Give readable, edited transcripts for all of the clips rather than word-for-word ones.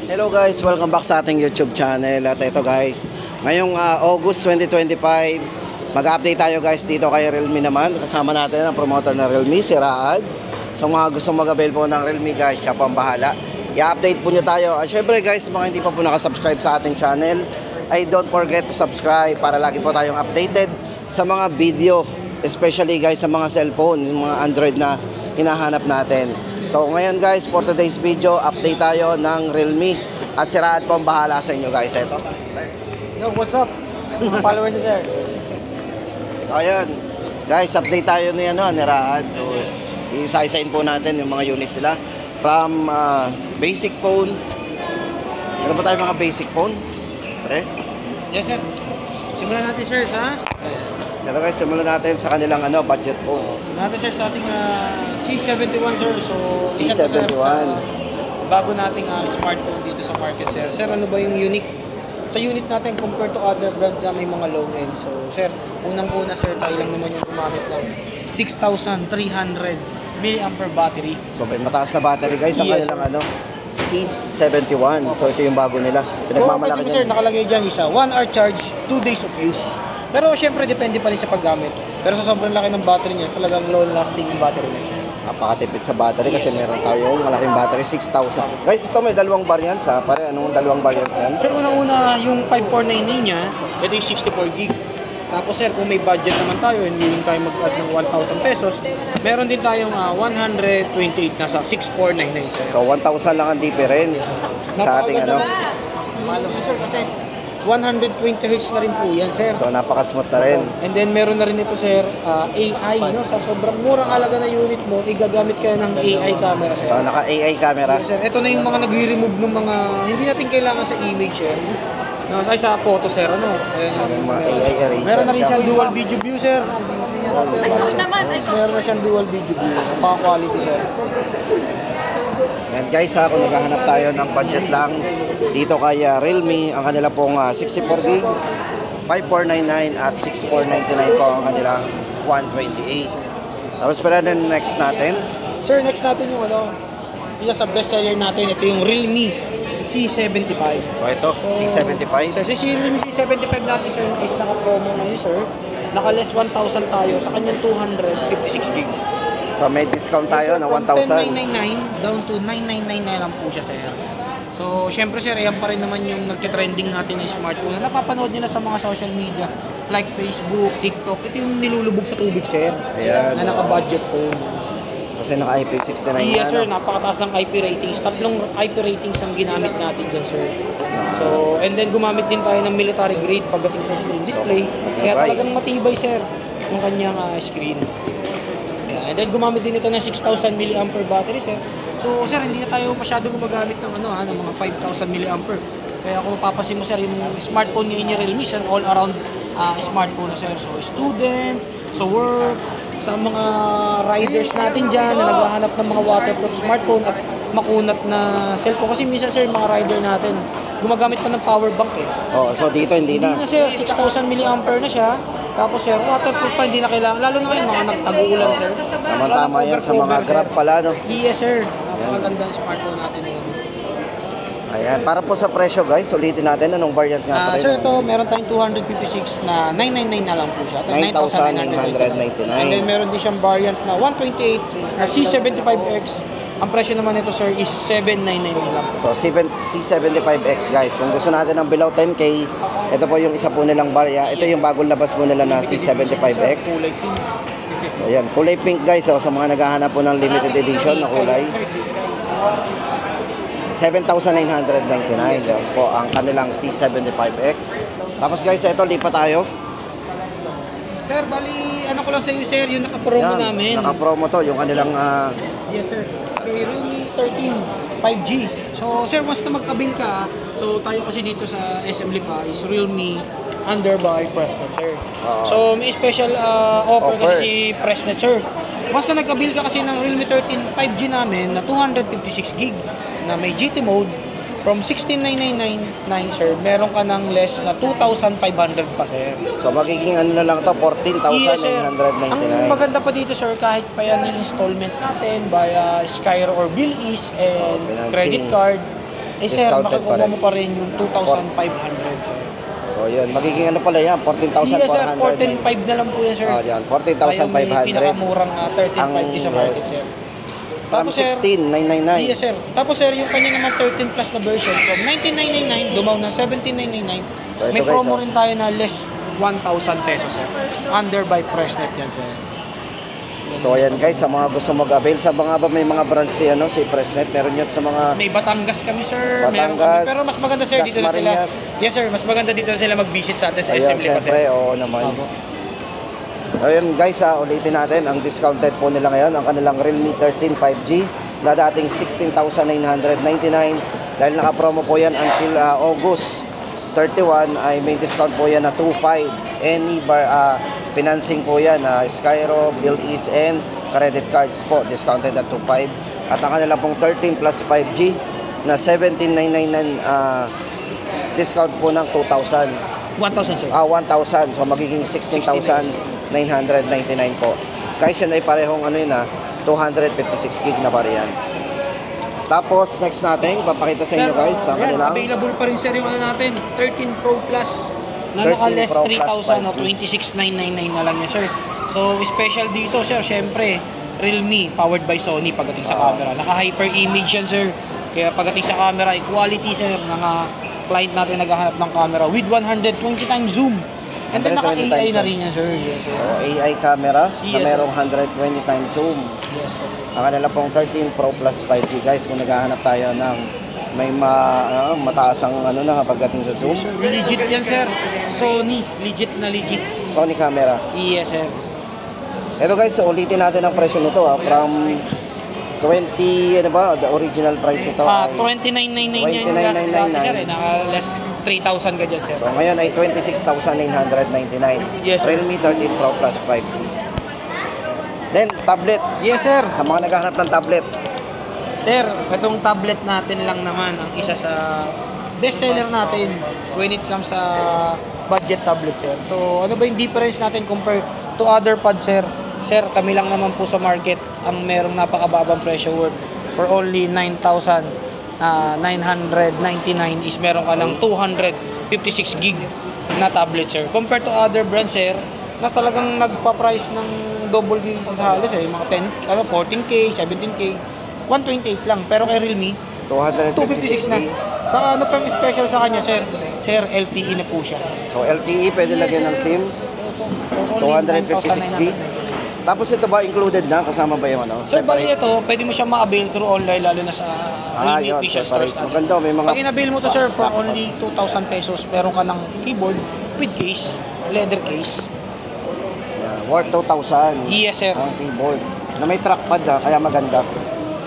Hello guys, welcome back sa ating YouTube channel. At ito guys, ngayong August 2025, mag-update tayo guys dito kay Realme naman. Kasama natin ang promoter ng Realme, si Raad. Sa mga gusto mag-avail po ng Realme guys, siya po ang bahala. I-update po nyo tayo. At syempre guys, mga hindi pa po nakasubscribe sa ating channel, ay don't forget to subscribe para lagi po tayong updated sa mga video, especially guys sa mga cellphone, yung mga Android na hinahanap natin. So ngayon guys, for today's video, update tayo ng Realme at si Raad po ang bahala sa inyo guys. Ito. Yo, what's up? Followers sir. Ayan. Guys, update tayo ni Raad. So isa-isain po natin yung mga unit nila from basic phone. Meron pa tayo mga basic phone? Pre? Yes sir. Simulan natin sir sa Ito guys, simulan natin sa kanilang budget phone. simulan natin sir sa ating C71 sir. So C71. isa to, sir, sa bago nating smartphone dito sa market sir. Sir, ano ba yung unique sa unit natin compared to other brands na may mga low end? So sir, unang-una sir, tayo lang naman yung gumamit ng 6,300 mAh battery. So may mataas na battery guys ang Yes, kanilang C71. So ito yung bago nila. Pinagmamalaki Sir, nakalagay dyan isa 1 hour charge, 2 days of use. Pero syempre depende pa rin sa paggamit. Pero sa sobrang laki ng battery niya, talagang long lasting yung battery niya. Napakatipid sa battery kasi meron tayong malaking battery, 6,000. Guys, ito may dalawang variants ha. Pare, anong dalawang variant yan? Sir, unang-una yung 5499 niya, ito yung 64 gig. Tapos sir, kung may budget naman tayo, hindi tayo mag-add ng 1,000 pesos, meron din tayong 128 nasa 6499 sir. So 1,000 lang ang difference sa ating Mahal mo sir kasi 120 Hz na rin po yan sir. So napaka-smooth na rin. And then meron na rin ito sir, AI, no? Sa sobrang murang halaga na unit mo, igagamit ka ng AI camera sir. So naka-AI camera. Yes, sir. Ito na yung mga nagre-remove ng mga hindi natin kailangan sa image sir. No, ay sa photo sir, ano? Yung mga AI eraser. Meron na rin siyang dual video view sir. Meron na siyang dual video view. Napaka-quality sir. And guys ha, kung naghahanap tayo ng budget lang dito kay Realme, ang kanila pong 64 gig, 5499 at 6499 po ang kanilang 128. Tapos pala na next natin. Sir, next natin yung isa sa best seller natin, ito yung Realme C75. O ito, C75. Sir, si Realme C75 natin sir is naka-promo na yun sir. Naka-less 1,000 tayo sa kanyang 256 gig. So may discount tayo na 1,000. 10,999 down to 9,999 lang po siya sir. So, syempre sir, yan pa rin naman yung nagka-trending natin na smartphone na napapanood nila sa mga social media like Facebook, TikTok. Ito yung nilulubog sa tubig sir. Ayan, na naka-budget phone. Kasi naka-IP69 Yes sir, napakataas ng IP ratings. Tatlong IP ratings ang ginamit natin dyan sir. So, and then gumamit din tayo ng military grade pagdating sa screen display. Kaya talagang matibay sir yung kanyang screen. And then gumamit din ito ng 6,000 mAh battery sir. So sir, hindi na tayo masyado gumagamit ng ng mga 5,000 mAh. Kaya kung mapapansin mo sir, yung smartphone ngayon ni Realme is an all around smartphone na sir. So student, so work, sa mga riders natin dyan na naghahanap ng mga waterproof smartphone at makunat na cellphone. Kasi minsan sir, mga rider natin gumagamit pa ng power bank eh. Oh, so dito hindi na. Hindi na sir, 6,000 mAh na siya. Tapos sir, waterproof pa, hindi na kailangan. Lalo na ngayon, mga nagtag-uulan sir. Tama yan sa mga Grab pala, no? Yes sir, napakaganda ang smartphone natin ngayon. Ayan, para po sa presyo guys, ulitin natin anong variant nga pa rin. Sir, ito meron tayong 256 na 999 na lang po siya. 9,999. And then meron din siyang variant na 128 na C75X. Ang presyo naman nito sir is 799 lang. So C75X guys, kung gusto natin ng below 10K, ito po yung isa po nilang barya. Ito yung bagong labas po nila na C75X. Kulay pink. Ayan, kulay pink guys, sa mga naghahanap po ng limited edition na kulay. 7,999 yan po ang kanilang C75X. Tapos guys, ito lipat tayo. Sir, bali, ano ko lang sa iyo sir, yung naka-promo namin. Naka-promo to, yung kanilang Yes sir. Okay, Realme 13 5G. So sir, once na mag-avail ka, so tayo kasi dito sa SM Lipa is Realme under by Presnet sir. So may special offer kasi si Presnet sir. Once na nag-avail ka kasi ng Realme 13 5G namin na 256 gig na may GT mode, from 16,999 sir, meron ka ng less na 2,500 pa sir. So magiging ano na lang to, 14,999. Yes, sir. Ang maganda pa dito sir, kahit pa yan yung installment natin via Skyro or Bill Ease and financing. credit card. Eh sir, Discounted pa makukuha rin. mo pa rin yung 2,500 sir. So yun, magiging ano pala yan, 14,400. Yes sir, 14,500 na lang po yan sir. Yan, Kaya may 14,500. pinakamurang 13,500 Ang sa market yes. sir. From Tapos sir, 16,999. yes sir. Tapos sir, yung kanya naman 13 plus na version from 19,999 dumaw na 17,999. So, ito May guys, promo oh. rin tayo na less 1,000 pesos sir. Under by Pressnet yan sir. So ayan guys, sa mga gusto mag-avail, sa mga ba may mga branch si Pressnet, meron yun sa mga May Batangas kami sir, meron Batangas, kami. Pero mas maganda sir dito na sila. Dasmariñas. Yes sir, mas maganda dito na sila mag-visit sa atin sa ayun, SM Lipa sir. syempre, oo naman. Opo. Ayun guys, ulitin natin, ang discounted po nila ngayon, ang kanilang Realme 13 5G na dating 16,999 dahil naka-promo po yan until August 31 ay may discount po yan na 2.5 any financing po yan Skyro, Bill Ease and credit cards po discounted at 2.5 at ang kanila pong 13 plus 5G na 17,999 discount po ng 2,000 1,000 sir. 1,000 so magiging 16,999 po guys yun ay parehong 256 gig na variant. Tapos next natin papakita sa inyo guys ang ayan, kanilang available pa rin sir yung ano natin, 13 Pro Plus na 13 naka-less Pro Plus 3,000 o 5G. 26,999 na lang yan sir. So special dito sir, syempre Realme powered by Sony pagdating sa camera. Naka-hyper image yan sir. Kaya pagdating sa camera, quality sir ng client natin naghahanap ng camera with 120 times zoom. And then 120 naka-AI na times rin yan sir. Yes sir. so, AI camera Yes, na merong 120 times zoom. Yes po. Ang kanila pong 13 Pro Plus 5G guys kung naghahanap tayo ng may mataas ang pagdating sa zoom. Sir, legit yan sir. Sony, legit na legit. Sony camera. Yes sir. Pero guys, ulitin natin ang presyo nito from 20, the original price nito ay 29,999 yung last dati sir naka-less 3,000 ka dyan sir. so ngayon ay 26,999. Yes, sir. Realme 13 Pro Plus 5G. Then, tablet. Yes sir. Sa mga naghahanap ng tablet. Sir, itong tablet natin lang naman ang isa sa best seller natin when it comes sa budget tablet sir. So ano ba yung difference natin compare to other pads sir? Sir, kami lang naman po sa market ang merong napakababang presyo worth for only 9,999 is meron ka ng 256 gig na tablet sir. Compared to other brands sir, na talagang nagpa-price ng double gig halos mga 14K, 17K, 128 lang. Pero kay Realme, 256 na. gig. Sa ano pang special sa kanya sir? Sir, LTE na po siya. So, LTE, pwede lagyan ng SIM. For only 256 gig. Tapos ito ba included na? Kasama ba yung Sir, bali ito, pwede mo siya ma-avail through online lalo na sa Realme yun, official separate. stores natin. Maganda, may mga Pag in-avail mo to sir for only 2,000 pesos, meron ka ng keyboard with case, leather case. worth 2,000. Yes sir. Ang keyboard. Na may trackpad kaya maganda.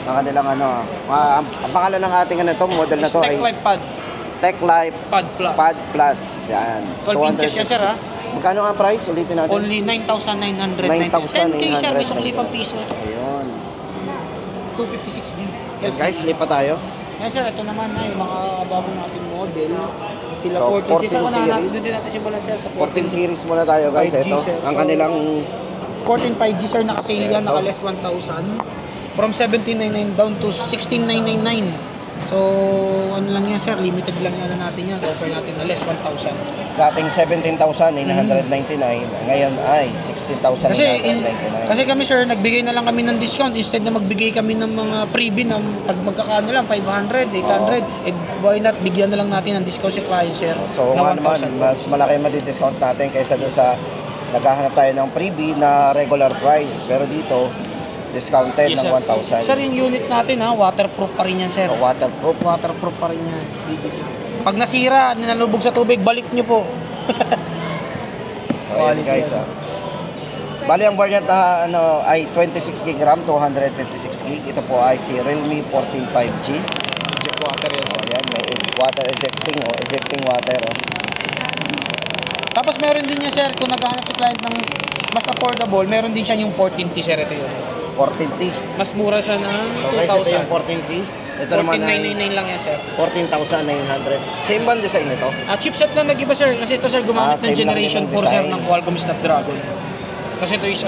Ang kanilang ang pangalan ng ating model na to ay Tech Life Pad. Tech Life Pad Plus. Pad Plus. Yan. 12 inches yan sir ha. Magkano ang price? Ulitin natin. Only 9,990. 10K siya, may sukli pang piso. Ayun. 256 gig. Yan guys, lipat tayo. Yan sir, ito naman na yung mga bago nating model. Sila So, 14 series. 14 Ako na series. doon din natin simulan sir sa 14 series muna tayo guys. 5G, Ito. sir. Ang So, kanilang 14 5G sir, naka-sale yan, Ito. naka-less 1,000. From 17,999 down to 16,999. So, ano lang yan sir, limited lang yan natin yan. Offer natin na less 1,000. dating 17,999. Ngayon ay 16,999. Kasi kami sir, nagbigay na lang kami ng discount instead na magbigay kami ng mga freebie ng magkakano lang 500, 800. Eh why not bigyan na lang natin ng discount si client sir. So na nga naman, 1,000. mas malaki madi-discount natin kaysa doon sa naghahanap tayo ng freebie na regular price. Pero dito, discounted Yes, ng sir. 1,000. Sir, yung unit natin waterproof pa rin yan sir. So, waterproof. Waterproof pa rin yan. Digit yan. Pag nasira, ninalubog sa tubig, balik nyo po. So, ayan guys. Bali, ang variant na ay 26 gig RAM, 256 gig. Ito po ay si Realme 14 5G. Eject water yan So, sir. ayan, may water ejecting water. Tapos meron din yan sir, kung naghahanap si client ng mas affordable, meron din siya yung 14T sir. Ito yun. 14T. Mas mura siya ng So guys, ito yung 2,000. 14T. Ito naman ay 14,999 lang yan sir. 14,900. Same ba ang design nito? Chipset lang nag-iba sir, kasi ito sir gumamit Same ng lang generation din 4 ang sir design. ng Qualcomm Snapdragon. Kasi ito is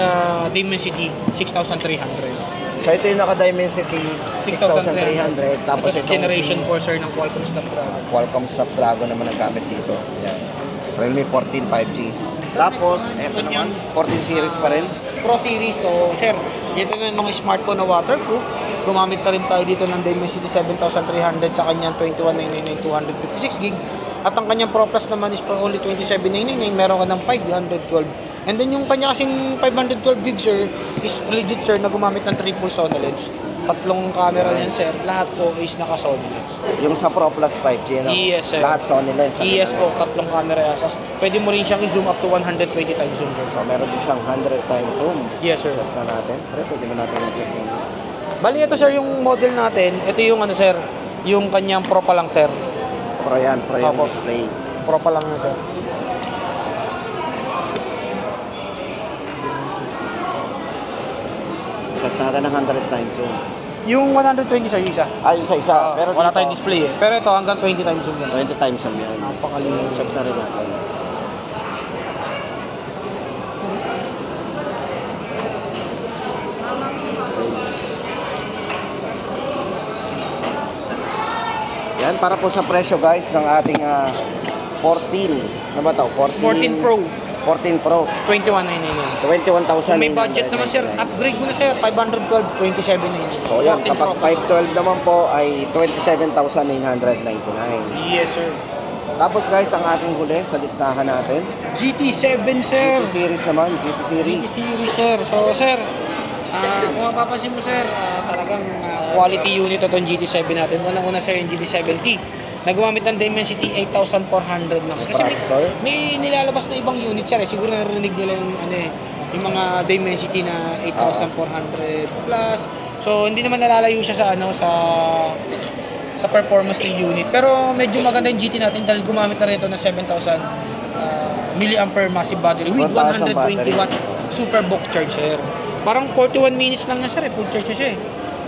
Dimensity 6,300. So ito yung naka-Dimensity 6300. Tapos ito ito Generation 4 sir ng Qualcomm Snapdragon. Qualcomm Snapdragon naman ang gamit dito. Yan. Realme 14 5G. Tapos, ito naman, 14 series pa rin. Pro series. So, sir, dito na yung mga smartphone na waterproof. Gumamit na rin tayo dito ng Dimensity 7300 sa kanyang 21999 256 gig. At ang kanyang Pro Plus naman is for only 27999. Meron ka ng 512. And then yung kanya kasing 512 gig sir is legit sir na gumamit ng triple Sony lens. Tatlong camera niyan sir. Lahat po is naka Sony lens. Yung sa Pro Plus 5G, ano? Yes, sir. Lahat Sony lens. Yes po, tatlong camera. So, pwede mo rin siyang i-zoom up to 120 times zoom sir. So, meron din siyang 100 times zoom. Yes sir. Check na natin. Pero pwede mo natin i-check yun. Bali ito sir yung model natin. Ito yung ano sir, yung kanyang Pro pa lang sir. Pro yan Opo. display. Pro pa lang yan sir. Check natin ng 100 times zoom. Yung 120 sir, isa. Yung sa isa. Pero Wala dito, tayong display eh. Pero ito hanggang 20 times zoom yan. 20 times zoom yan. Napakalinaw. Check na rin natin. Yan, para po sa presyo guys ng ating 14. Ano ba ito? 14 Pro, 14 Pro. 21,999. 21,000. Kung may budget naman sir, upgrade mo na sir, 512, 27,999. So yan, 14 kapag Pro. 512 naman po ay 27,999. Yes sir. Tapos guys, ang ating huli sa listahan natin, GT7 sir. GT series naman, GT GT series. series sir. So sir, kung mapapansin mo sir, talagang quality unit itong GT7 natin. Unang-una sir yung GT7T na gumamit ng Dimensity 8400 Max. Kasi Processor? may nilalabas na ibang unit sir eh. Siguro narinig nila yung ano eh, yung mga Dimensity na 8400 plus. So hindi naman nalalayo siya sa ano sa performance ng unit. Pero medyo maganda yung GT natin dahil gumamit na rin ito ng 7,000 milliampere massive battery with 1,000 120 battery. watts super book charger. Parang 41 minutes lang na sir eh, full charge siya eh.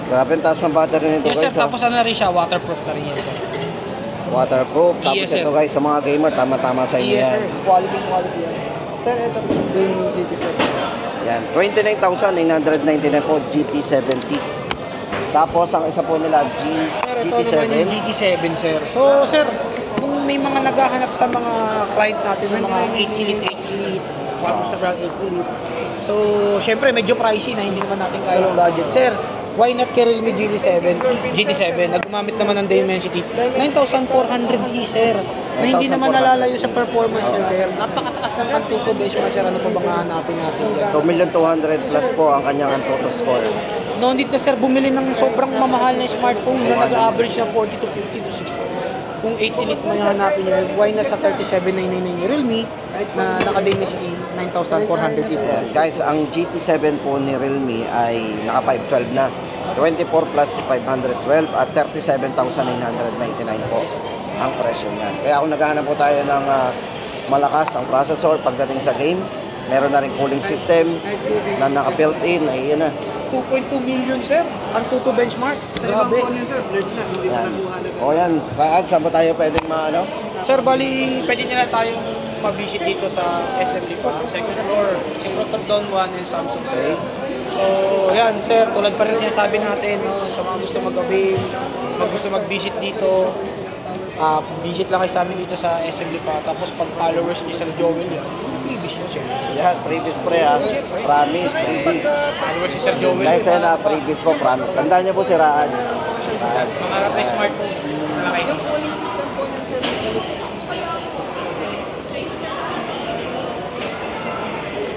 Grabe ang taas ng battery nito Yes sir, guys. tapos ano na rin siya, waterproof na rin yan sir. Waterproof. Tapos Yes, sir. ito guys, sa mga gamer, tama-tama sa inyo Yes yan. sir, quality yan. Sir, ito yung GT7. Yan, 29,999 po GT70. Tapos ang isa po nila Sir, ito GT7. naman yung GT7 sir. So sir, kung may mga naghahanap sa mga client natin ng mga 8 elite, Qualcomm Snapdragon 8 elite. So, syempre medyo pricey na hindi naman natin kaya yung budget. Sir, why not kay Realme GT7? Na gumamit naman ng Dimensity 9,400E sir. Na hindi naman 9,400. nalalayo sa performance niya sir. Napakataas ng Antutu benchmark sir. Ano pa bang hahanapin natin dyan? 2,200,000 plus po ang kanyang Antutu score. No need na sir bumili ng sobrang mamahal na smartphone na nag-average na 40 to 50 to 60. Kung 8 elite may hanapin nyo, why not sa 37,999 ni Realme na naka-Dimensity 9,400 Yes, guys, ang GT7 po ni Realme ay naka 512 na. 24 plus 512 at 37,999 po ang presyo niyan. Kaya kung naghahanap po tayo ng malakas ang processor pagdating sa game, meron na rin cooling system na naka-built-in, ay yun na. 2.2 million sir, Antutu benchmark. Sa ibang Grabe. phone yun sir, blurred na, hindi mo Yan. nakuha na. O yan, Kaad, saan ba tayo pwedeng maano? Sir, bali, pwede nila tayong mag-visit dito sa SMD pa, second floor, kay Rotondon 1 and Samsung sir. So, yan sir, tulad pa rin sinasabi natin, no, sa mga gusto mag-avail, gusto mag-visit dito, visit lang kayo sa amin dito sa SMD pa. Tapos pag followers ni Sir Joel yan, previous yun sir. Yan, previous pre ha. Promise, previous. Followers si Sir Joel Guys, yun, yan na, previous po, promise. Tandaan niyo po si Raan. mga smartphone.